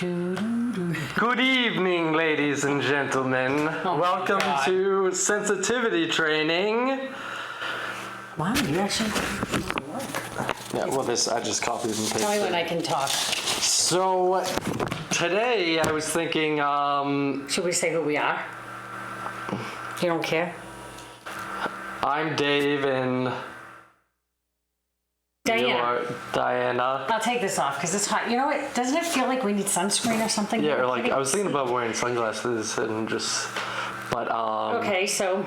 Good evening, ladies and gentlemen. Welcome to sensitivity training. Wow, you actually... Yeah, well, I just copied and pasted. Tell me when I can talk. So, today I was thinking, Should we say who we are? You don't care? I'm Dave and you are Dianna. I'll take this off because it's hot. You know what? Doesn't it feel like we need sunscreen or something? Yeah, or like, I was thinking about wearing sunglasses and just, but, Okay, so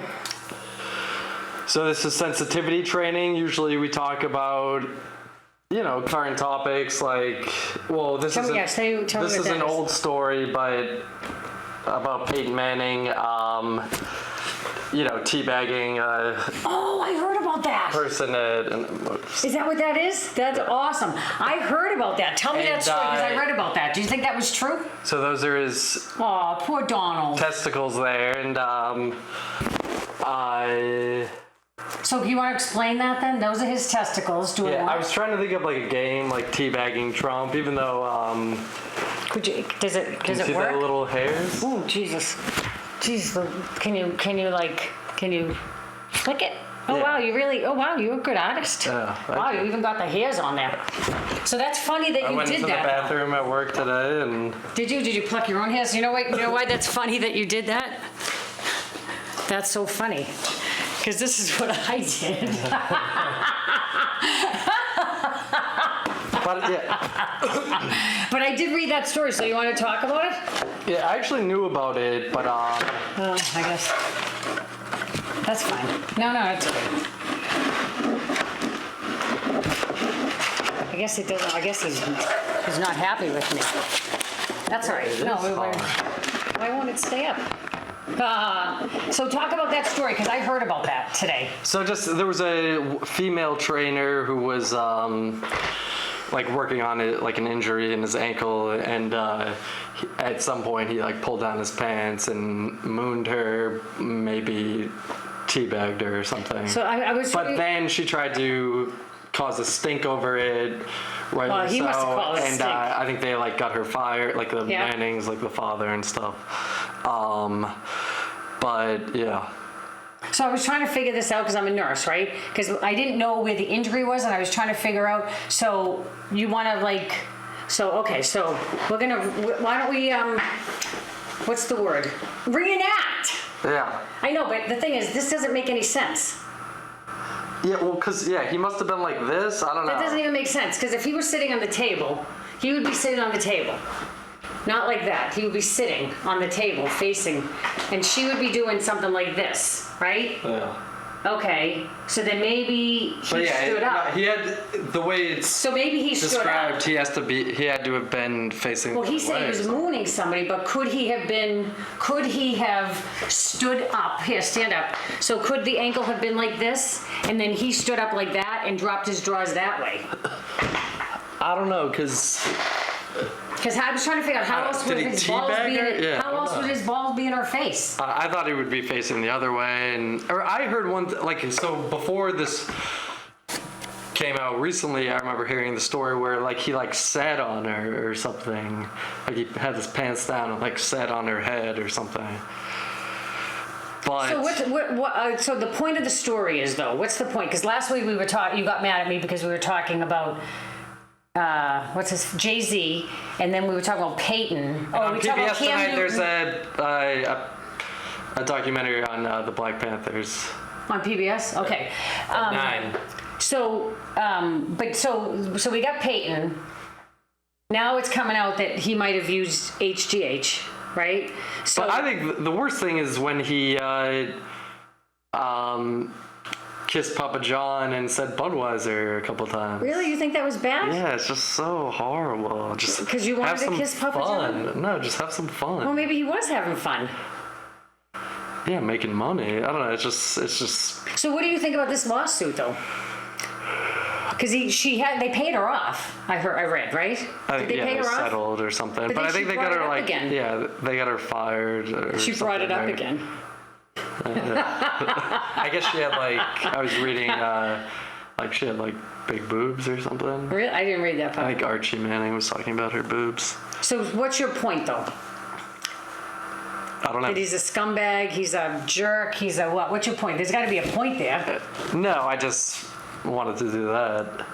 this is sensitivity training. Usually we talk about, you know, current topics like, well, this is an old story, but about Peyton Manning, you know, teabagging oh, I heard about that. person Is that what that is? That's awesome. I heard about that. Tell me that story because I read about that. Do you think that was true? So those are his Oh, poor Donald. testicles there, and So do you want to explain that then? Those are his testicles doing yeah, what? I was trying to think of like a game like teabagging Trump, even though Could you, does it you see work? the little hairs? Oh, Jesus. Jeez, can you flick it? Oh, Yeah. Wow, you're a good artist. Yeah, Wow, you even got the hairs on there. So that's funny that I you went did into that. the bathroom at work today, and Did you pluck your own hairs? You know why that's funny that you did that? That's so funny. Because this is what I did. but yeah, But I did read that story, so you want to talk about it? yeah, I actually knew about it, but Oh, I guess. That's fine. No, it's okay. I guess he doesn't. I guess he's not happy with me. That's all right. No, why won't it stay up? So talk about that story because I heard about that today. So there was a female trainer who was like working on it, like an injury in his ankle, and at some point he like pulled down his pants and mooned her, maybe teabagged her or something. So I was. But then she tried to cause a stink over it. Right. He must have caused a and stink. I think they like got her fired, like the Mannings, like the father and stuff. But yeah. So I was trying to figure this out because I'm a nurse, right? Because I didn't know where the injury was, and I was trying to figure out. So you want to like, okay. So we're gonna. Why don't we? What's the word? Reenact. Yeah. I know, but the thing is, this doesn't make any sense. Yeah, well, because, he must have been like this. I don't know. That doesn't even make sense, because if he was sitting on the table, he would be sitting on the table. Not like that. He would be sitting on the table, facing, and she would be doing something like this, right? Yeah. Okay, so then maybe he stood up. He had, the way it's So maybe he stood up. described, he had to have been facing Well, he the said he was mooning somebody, but could he have stood up? Here, stand up. So could the ankle have been like this, and then he stood up like that and dropped his drawers that way? I don't know, because I was trying to figure out how else would his balls be would his balls be in her face? I thought he would be facing the other way, or I heard so before this came out recently, I remember hearing the story where like he like sat on her or something, like he had his pants down and like sat on her head or something. But So so the point of the story is though, what's the point? Because last week you got mad at me because we were talking about Jay-Z, and then we were talking about Peyton. On PBS tonight, there's a documentary on the Black Panthers. On PBS? Okay. At 9. So we got Peyton. Now it's coming out that he might have used HGH, right? So but I think the worst thing is when he kissed Papa John and said Budweiser a couple times. Really, you think that was bad? Yeah, it's just so horrible. Just because you wanted to kiss Papa John? No, just have some fun. Well, maybe he was having fun. Yeah, making money. I don't know. It's just. So what do you think about this lawsuit, though? Because they paid her off. I read, right? I think Did they pay her off? Settled or something. But I think they got her again. Yeah, they got her fired. Or she brought it up again. I guess she had I was reading Like she had like big boobs or something. Really? I didn't read that I part. think Archie Manning was talking about her boobs. So what's your point, though? I don't know. That he's a scumbag, he's a jerk, he's a what? What's your point? There's got to be a point there. No, I just wanted to do that.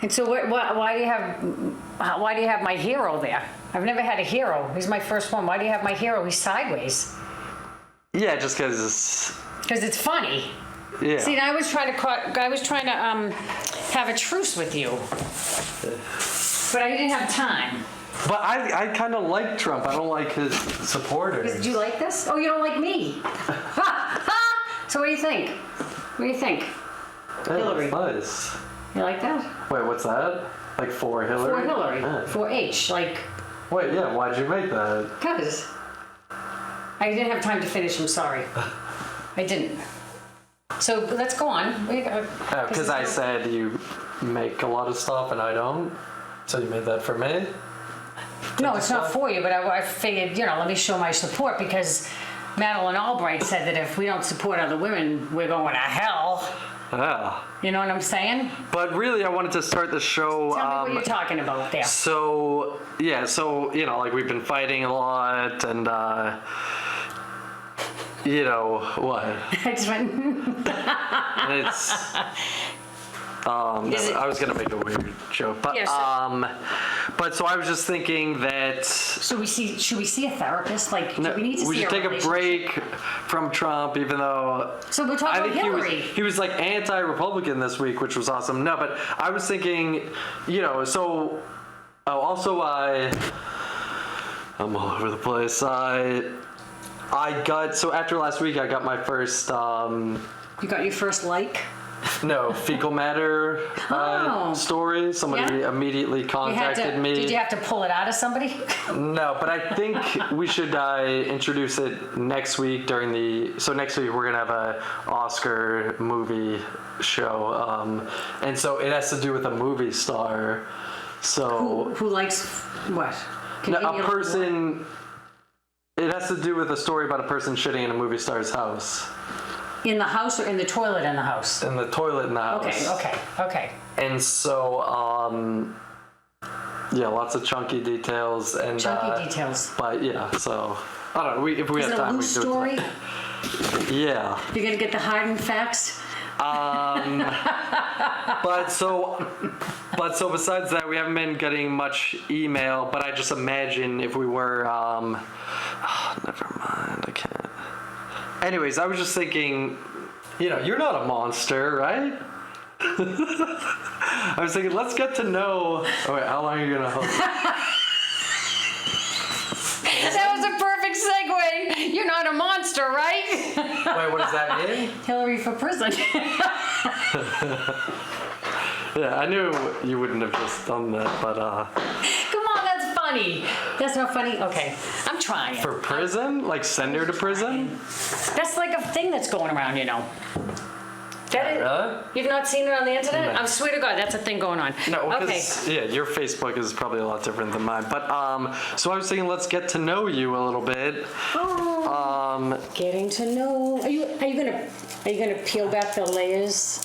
And so why do you have my hero there? I've never had a hero. He's my first one. Why do you have my hero? He's sideways. Yeah, just because. Because it's funny. Yeah. See, I was trying to have a truce with you, but I didn't have time. But I kind of like Trump. I don't like his supporters. Do you like this? Oh, you don't like me? So what do you think? What do you think? Yeah, Hillary. that's nice. You like that? Wait, what's that? Like for Hillary? For Hillary. Yeah. For H. Like, Wait, yeah. Why'd you make that? because I didn't have time to finish. I'm sorry. I didn't. So let's go on. Because I said you make a lot of stuff and I don't. So you made that for me? No, it's not for you, but I figured, let me show my support because Madeleine Albright said that if we don't support other women, we're going to hell. Yeah. You know what I'm saying? But really, I wanted to start the show. Tell me what you're talking about there. So, yeah, like we've been fighting a lot and, what? I just went, And it's, I was gonna make a weird joke, but Yeah, but so I was just thinking that should we see a therapist? Like, do we need to see should a take a relationship? break from Trump, even though So we're I talking about think Hillary. he was like anti-Republican this week, which was awesome. No, but I was thinking, so also I'm all over the place. I got after last week I got my first You got your first like? fecal matter story. Somebody immediately contacted me. Did you have to pull it out of somebody? No, but I think we should introduce it next week so next week we're gonna have a Oscar movie show, and so it has to do with a movie star. So Who likes what? a person. It has to do with a story about a person shitting in a movie star's house. In the house or in the toilet in the house? In the toilet in the house. Okay. And so, lots of chunky details and Chunky details. But yeah, so I don't know. If we Is have it a time, we loose can do story? it. Yeah. You're gonna get the hard and facts. But besides that, we haven't been getting much email. But I just imagine if we were, never mind. I can't. Anyways, I was just thinking, you're not a monster, right? I was thinking, let's get to know. Oh wait, how long are you gonna hold? That was a perfect segue. You're not a monster, right? Wait, what does that mean? Hillary for prison. Yeah, I knew you wouldn't have just done that, but Come on, that's funny. That's not funny? Okay, I'm trying. for prison, like send her to prison. That's like a thing that's going around, Really? You've not seen it on the internet? No. I swear to God, that's a thing going on. No, Okay. because your Facebook is probably a lot different than mine. But so I was thinking, let's get to know you a little bit. Getting to know. Are you gonna peel back the layers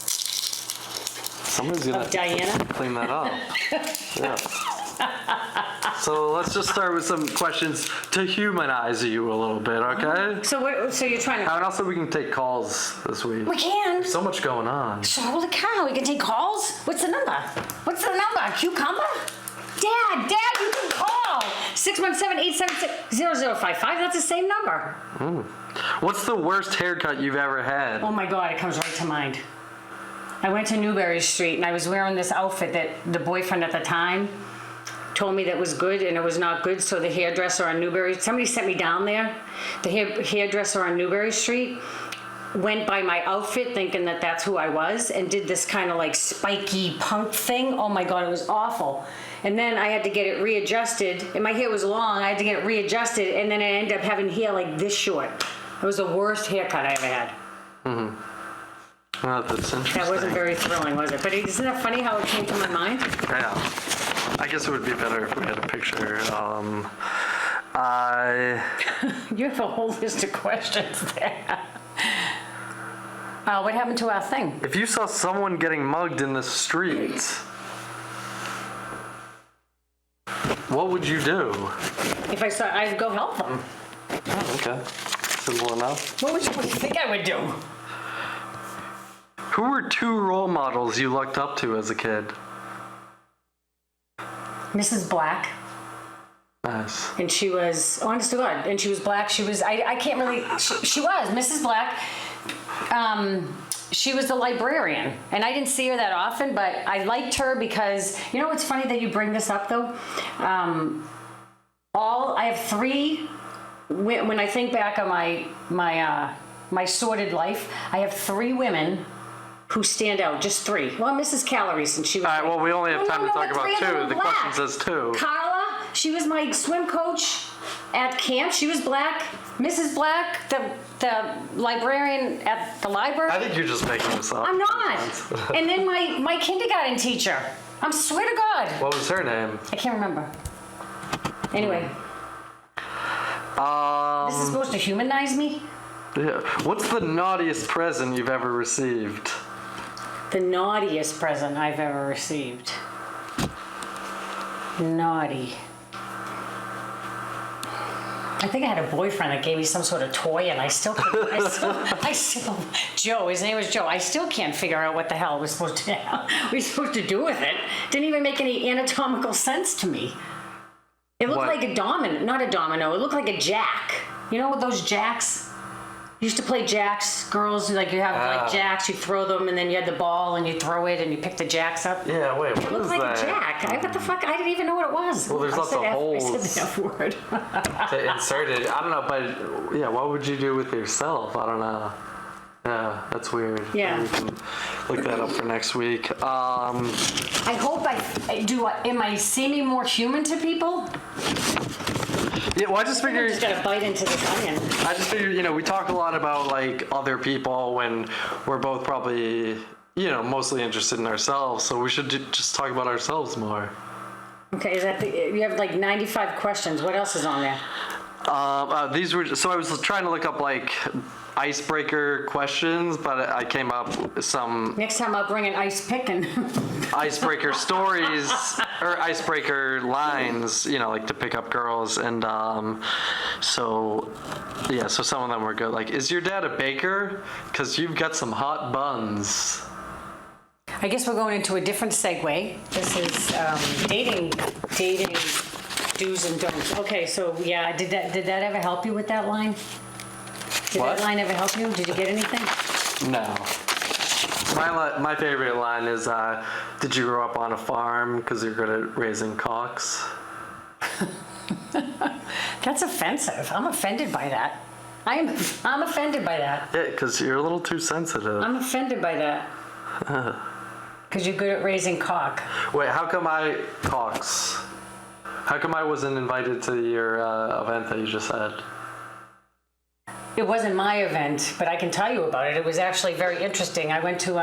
Somebody's gonna of Dianna? clean that up. Yeah. So let's just start with some questions to humanize you a little bit, okay? So you're trying to. And also we can take calls this week. We can. So much going on. So holy cow, we can take calls? What's the number? Cucumber? Dad, you can call. 617-876-0055. That's the same number. What's the worst haircut you've ever had? Oh my God, it comes right to mind. I went to Newberry Street and I was wearing this outfit that the boyfriend at the time told me that was good and it was not good. So the hairdresser on somebody sent me down there. The hairdresser on Newberry Street went by my outfit thinking that that's who I was and did this kind of like spiky punk thing. Oh my God, it was awful. And then I had to get it readjusted and my hair was long. I had to get it readjusted and then I ended up having hair like this short. It was the worst haircut I ever had. Mm-hmm. Oh, that's interesting. That wasn't very thrilling, was it? But isn't that funny how it came to my mind? Yeah. I guess it would be better if we had a picture. You have a whole list of questions there. What happened to our thing? If you saw someone getting mugged in the streets, what would you do? If I saw, I'd go help them. Oh, okay. Simple enough. What do you think I would do? Who were 2 role models you looked up to as a kid? Mrs. Black. Nice. And she was, honest to God, and she was black. She was, I can't really, she was Mrs. Black. She was the librarian, and I didn't see her that often, but I liked her because, you know, it's funny that you bring this up though. I have 3, when I think back on my sordid life, I have 3 women who stand out, just 3. Well, Mrs. Calories, and she was. All right, well, we only have time to talk about 2. The black. question says 2. Carla, she was my swim coach at camp. She was black. Mrs. Black, the librarian at the library. I think you're just making this up. I'm not. And then my kindergarten teacher. I swear to God. What was her name? I can't remember. Anyway. This is supposed to humanize me? Yeah. What's the naughtiest present you've ever received? The naughtiest present I've ever received. Naughty. I think I had a boyfriend that gave me some sort of toy, and I still, Joe, his name was Joe. I still can't figure out what the hell we're supposed to do with it. Didn't even make any anatomical sense to me. It looked like a domino, not a domino. It looked like a jack. You know what those jacks? You used to play jacks, girls, like you have like jacks, you throw them, and then you had the ball, and you throw it, and you pick the jacks up. Yeah, wait, what is that? It looked like a jack. What the fuck? I didn't even know what it was. Well, there's lots of holes. I said the F word. To insert it. I don't know, but yeah, what would you do with yourself? I don't know. Yeah, that's weird. Yeah. We can look that up for next week. I hope am I seeming more human to people? Yeah, well, I just I'm figured. just gonna bite into this onion. I just figured, we talk a lot about like other people when we're both probably, mostly interested in ourselves. So we should just talk about ourselves more. Okay, is that you have like 95 questions. What else is on there? These were so I was trying to look up like icebreaker questions, but I came up with some Next time I'll bring an ice pick and icebreaker stories or icebreaker lines, like to pick up girls. And so some of them were good. Like, is your dad a baker? Because you've got some hot buns. I guess we're going into a different segue. This is dating do's and don'ts. Okay, so yeah, did that ever help you with that line? Did What? that line ever help you? Did you get anything? No. My favorite line is, did you grow up on a farm because you're good at raising cocks? That's offensive. I'm offended by that. I'm offended by that. Yeah, because you're a little too sensitive. I'm offended by that. Because you're good at raising cock. Wait, how come How come I wasn't invited to your event that you just said? It wasn't my event, but I can tell you about it. It was actually very interesting. I went to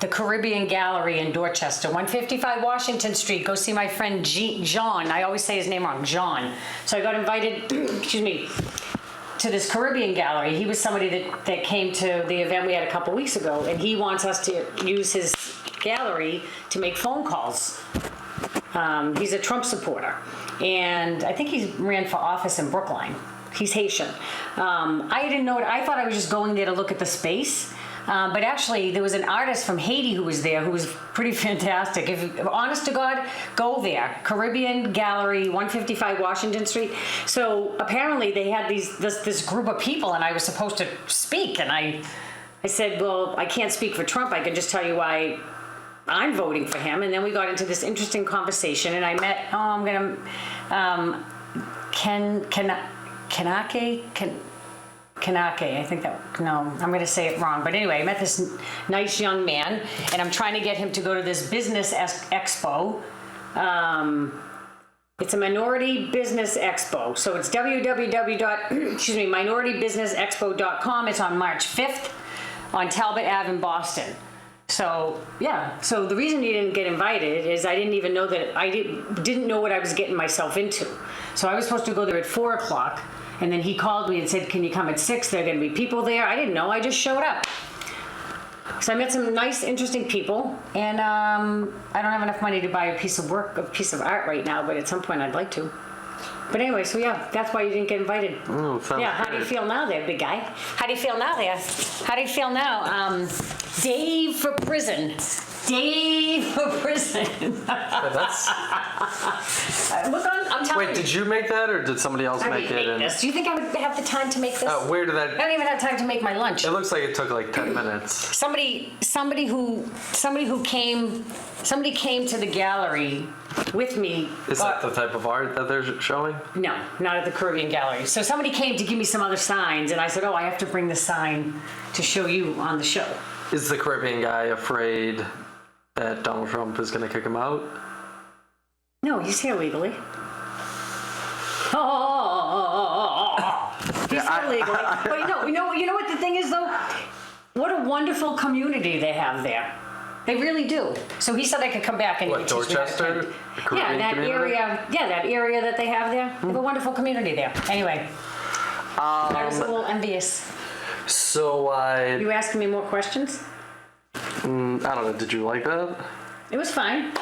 the Caribbean Gallery in Dorchester, 155 Washington Street. Go see my friend John. I always say his name wrong, John. So I got invited, excuse me, to this Caribbean Gallery. He was somebody that came to the event we had a couple weeks ago, and he wants us to use his gallery to make phone calls. He's a Trump supporter, and I think he ran for office in Brookline. He's Haitian. I didn't know it. I thought I was just going there to look at the space. But actually, there was an artist from Haiti who was there who was pretty fantastic. If honest to God, go there. Caribbean Gallery, 155 Washington Street. So apparently they had this group of people, and I was supposed to speak. And I said, well, I can't speak for Trump. I can just tell you why I'm voting for him. And then we got into this interesting conversation, and I met, Kanake, I think that, no, I'm going to say it wrong. But anyway, I met this nice young man, and I'm trying to get him to go to this business expo. It's a minority business expo. So it's minoritybusinessexpo.com. It's on March 5th on Talbot Ave in Boston. So, yeah. So the reason you didn't get invited is I didn't even know that, I didn't know what I was getting myself into. So I was supposed to go there at 4 o'clock. And then he called me and said, can you come at 6? There are going to be people there. I didn't know. I just showed up. So I met some nice, interesting people, and I don't have enough money to buy a piece of art right now, but at some point I'd like to. But anyway, so yeah, that's why you didn't get invited. Yeah, how do you feel now there, big guy? How do you feel now there? How do you feel now? Dave for prison. Dave for prison. That's. Look on, I'm telling you. Wait, did you make that or did somebody else make it? This. Do you think I would have the time to make this? Where did I that? don't even have time to make my lunch. It looks like it took like 10 minutes. Somebody came to the gallery with me. Is that the type of art that they're showing? No, not at the Caribbean Gallery. So somebody came to give me some other signs, and I said, oh, I have to bring the sign to show you on the show. Is the Caribbean guy afraid that Donald Trump is going to kick him out? No, he's here legally. He's here legally. But you know what the thing is though? What a wonderful community they have there. They really do. So he said I could come back and What, Dorchester? Yeah, that community? area. Yeah, that area that they have there. They have a wonderful community there. Anyway, I was a little envious. So You asking me more questions? I don't know. Did you like that? It was fine.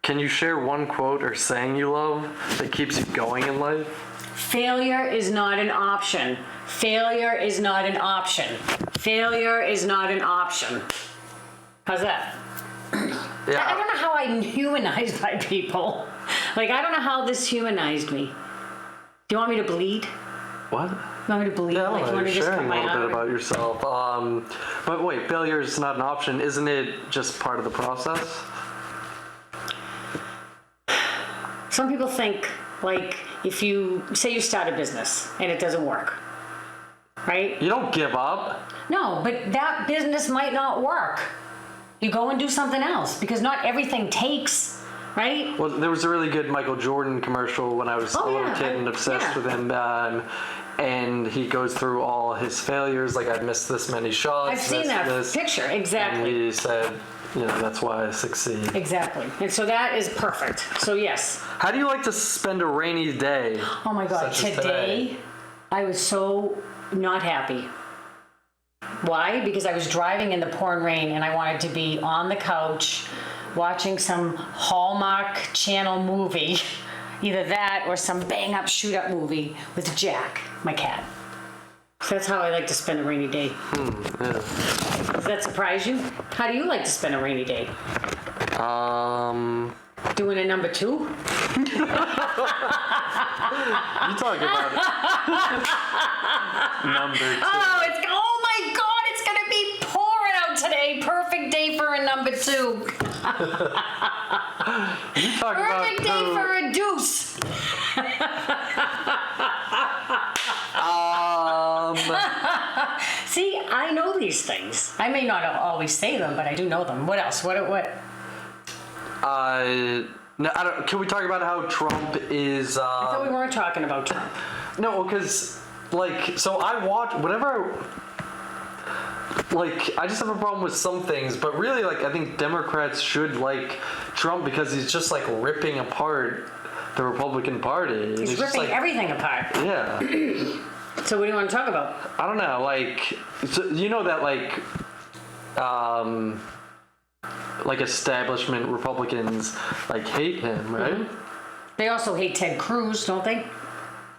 Can you share one quote or saying you love that keeps you going in life? Failure is not an option. Failure is not an option. Failure is not an option. How's that? Yeah. I don't know how I'm humanized by people. Like, I don't know how this humanized me. Do you want me to bleed? What? You want me to bleed? Yeah, like, you want you're to just sharing cut a my little bit arm? about yourself. But wait, failure is not an option. Isn't it just part of the process? Some people think, like, if you say you start a business and it doesn't work, right? You don't give up. No, but that business might not work. You go and do something else because not everything takes, right? Well, there was a really good Michael Jordan commercial when I was a little kid and obsessed with him. And he goes through all his failures, like I've missed this many shots. I've seen that picture, exactly. And he said, that's why I succeed. Exactly. And so that is perfect. So yes. How do you like to spend a rainy day? Oh my God, such as today I was so not happy. Why? Because I was driving in the pouring rain and I wanted to be on the couch watching some Hallmark Channel movie, either that or some bang up shoot up movie with Jack, my cat. So that's how I like to spend a rainy day. Yeah. Does that surprise you? How do you like to spend a rainy day? Doing a number two? You talking about number two. Oh my God, it's gonna be pouring out today. Perfect day for a number two. You talking Perfect day about for a deuce. See, I know these things. I may not always say them, but I do know them. What else? What? No, I don't. Can we talk about how Trump is? I thought we weren't talking about Trump. No, because so I watch whenever. I just have a problem with some things, but really, I think Democrats should like Trump because he's just ripping apart the Republican Party. He's ripping everything apart. Yeah. So what do you want to talk about? I don't know, so you know that establishment Republicans hate him, right? Mm-hmm. They also hate Ted Cruz, don't they?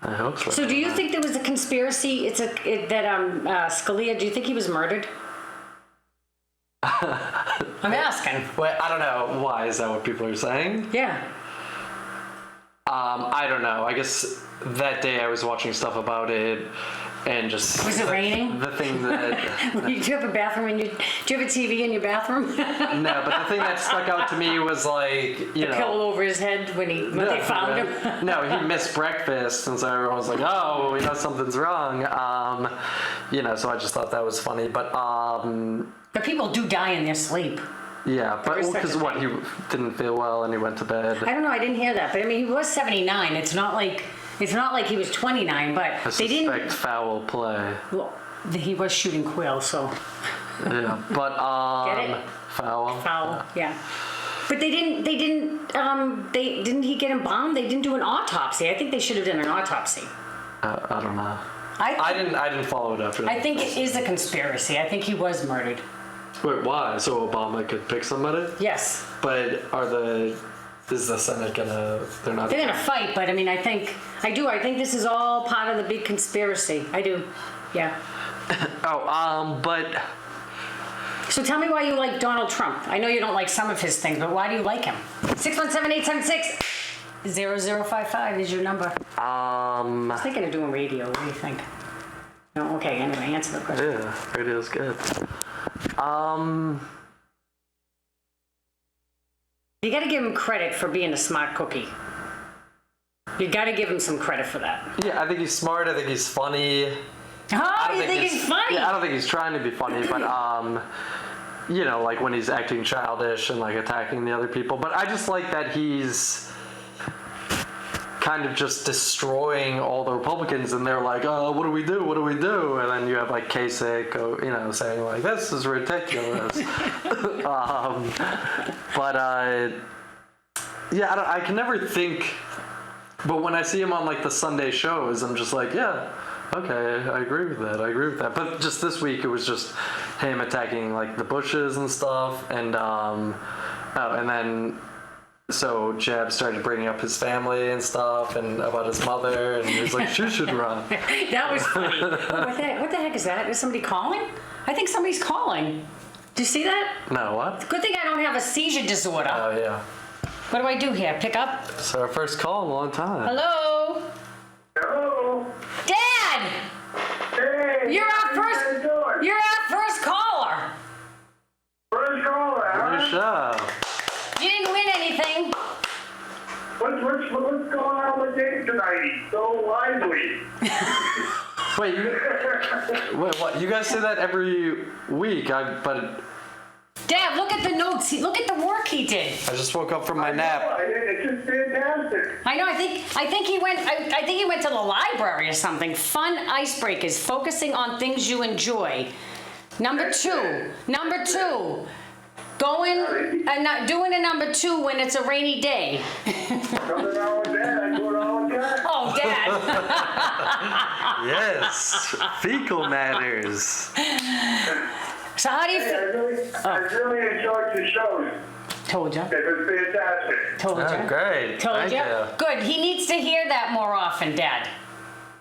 I hope so. So do you think there was a conspiracy? Scalia? Do you think he was murdered? I'm asking. Wait, I don't know. Why is that what people are saying? Yeah. I don't know. I guess that day I was watching stuff about it, and just was it raining? The thing that do you have a bathroom? Do you have a TV in your bathroom? No, but the thing that stuck out to me was the pillow over his head when they found him. No, he missed breakfast, and so everyone was like, "Oh, we know something's wrong." So I just thought that was funny, but. But people do die in their sleep. Yeah, but because he didn't feel well and he went to bed. I don't know. I didn't hear that, but I mean, he was 79. It's not like he was 29. But they didn't. Foul play. Well, he was shooting Quill, so. Yeah, but Get it? Foul. Foul, yeah. But they didn't. Didn't he get embalmed? They didn't do an autopsy. I think they should have done an autopsy. I don't know. I didn't follow it after that. I think it is a conspiracy. I think he was murdered. Wait, why? So Obama could pick somebody? Yes. But is the Senate gonna, they're not. They're gonna fight, but I mean, I think this is all part of the big conspiracy. I do. Yeah. But. So tell me why you like Donald Trump. I know you don't like some of his things, but why do you like him? 617-876-0055 is your number. I was thinking of doing radio. What do you think? No? Okay, anyway, answer the question. Yeah, radio's good. You gotta give him credit for being a smart cookie. You gotta give him some credit for that. Yeah, I think he's smart. I think he's funny. Oh, you think he's funny? Yeah, I don't think he's trying to be funny, but you know, like when he's acting childish and like attacking the other people. But I just like that he's kind of just destroying all the Republicans, and they're like, "Oh, what do we do? What do we do?" And then you have like Kasich, you know, saying like, "This is ridiculous." Yeah, I can never think. But when I see him on like the Sunday shows, I'm just like, yeah. Okay, I agree with that. But just this week, it was just him attacking like the Bushes and stuff, and then so Jeb started bringing up his family and stuff, and about his mother, and he was like, she should run. That was funny. Oh, what the heck is that? Is somebody calling? I think somebody's calling. Do you see that? No, what? Good thing I don't have a seizure disorder. Oh yeah. What do I do here? Pick up? It's our first call in a long time. Hello? Hello. Dad! Hey. You're our first caller. First caller, huh? Good show. You didn't win anything. What's going on with Dave tonight? He's so lively. Wait, what? You guys say that every week, but Dad, look at the notes. Look at the work he did. I just woke up from my nap. It's just fantastic. I know. I think he went. I think he went to the library or something. Fun icebreakers, focusing on things you enjoy. Number two. Going and not doing a number 2 when it's a rainy day. Coming out with that, I do it all the time. Oh, Dad. Yes, fecal matters. So how do you Hey, feel? I really enjoyed the shows. Told you. It was fantastic. Told you. Oh, great. Told Thank you. you. Good. He needs to hear that more often, Dad.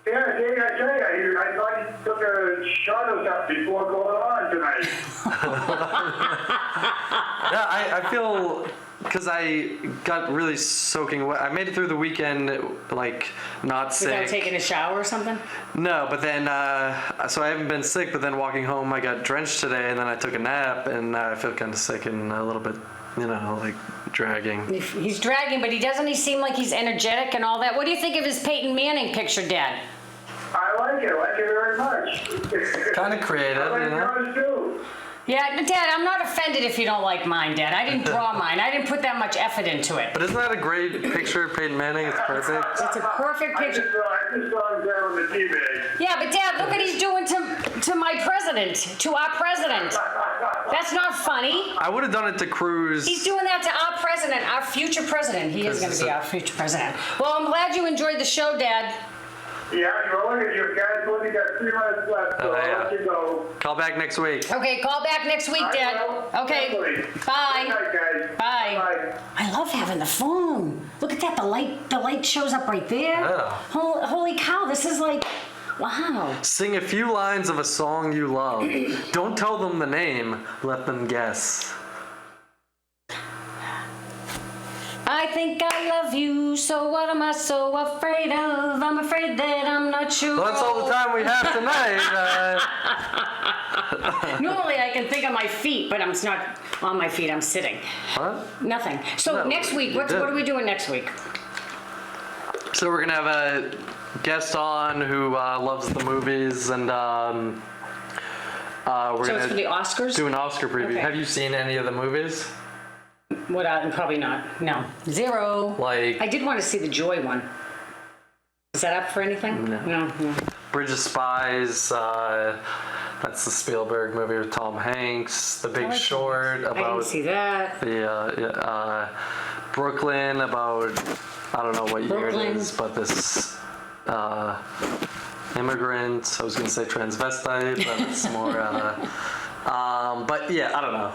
Yeah, I tell you, I thought you took a shot of that before going on tonight. Yeah, I feel, because I got really soaking wet. I made it through the weekend, like, not sick. Without taking a shower or something? No, but then, so I haven't been sick, but then walking home, I got drenched today, and then I took a nap, and I feel kind of sick and a little bit, you know, like, dragging. He's dragging, but he seem like he's energetic and all that. What do you think of his Peyton Manning picture, Dad? I like it very much. Kind of creative, I like you know? yours too. Yeah, Dad, I'm not offended if you don't like mine, Dad. I didn't draw mine. I didn't put that much effort into it. But isn't that a great picture of Peyton Manning? It's perfect. It's a perfect I just picture. saw him there on the TV. Yeah, but Dad, look what he's doing to my president, to our president. That's not funny. I would have done it to Cruz. He's doing that to our president, our future president. He is going to be our future president. Well, I'm glad you enjoyed the show, Dad. Yeah, look at you guys. Only got 3 minutes left, so Oh, yeah. I'll let you go. Call back next week. Okay, call back next week, Dad. I will. Okay, Definitely. bye. Good night, guys. Bye. Bye. I love having the phone. Look at that, the light shows up right there. Yeah. Holy cow, this is like, wow. Sing a few lines of a song you love. Don't tell them the name. Let them guess. I think I love you, so what am I so afraid of? I'm afraid that I'm not sure. Well, that's all the time we have tonight. Normally I can think of my feet, but I'm not on my feet, I'm sitting. What? Nothing. So No, next week, you what did. are we doing next week? So we're gonna have a guest on who loves the movies, and we're So it's gonna for the Oscars? do an Oscar preview. Okay. Have you seen any of the movies? What? Probably not. No. 0. Like- I did want to see the Joy one. Is that up for anything? No. Bridge of Spies. That's the Spielberg movie with Tom Hanks. The Big like Short I didn't about see that. the Brooklyn about, I don't know what year it Brooklyn. is, but this immigrant. I was gonna say transvestite, but it's more But yeah, I don't know.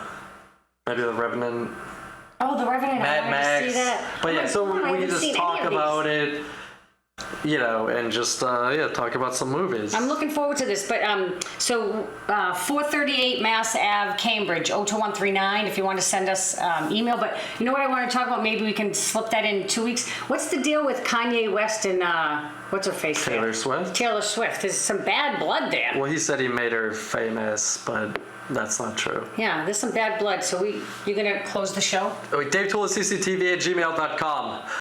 Maybe The Revenant, Oh, The Revenant. I Mad wanted Max. to see that. But Oh yeah, my so God, I we haven't can just seen talk any of these. about it, and just talk about some movies. I'm looking forward to this, but 438 Mass Ave, Cambridge, 02139. If you want to send us email, but you know what I want to talk about? Maybe we can slip that in 2 weeks. What's the deal with Kanye West and what's her face? Taylor there? Swift? Taylor Swift. There's some bad blood there. Well, he said he made her famous, but that's not true. Yeah, there's some bad blood. So you're gonna close the show? Wait, Dave Tool CCTV at gmail.com.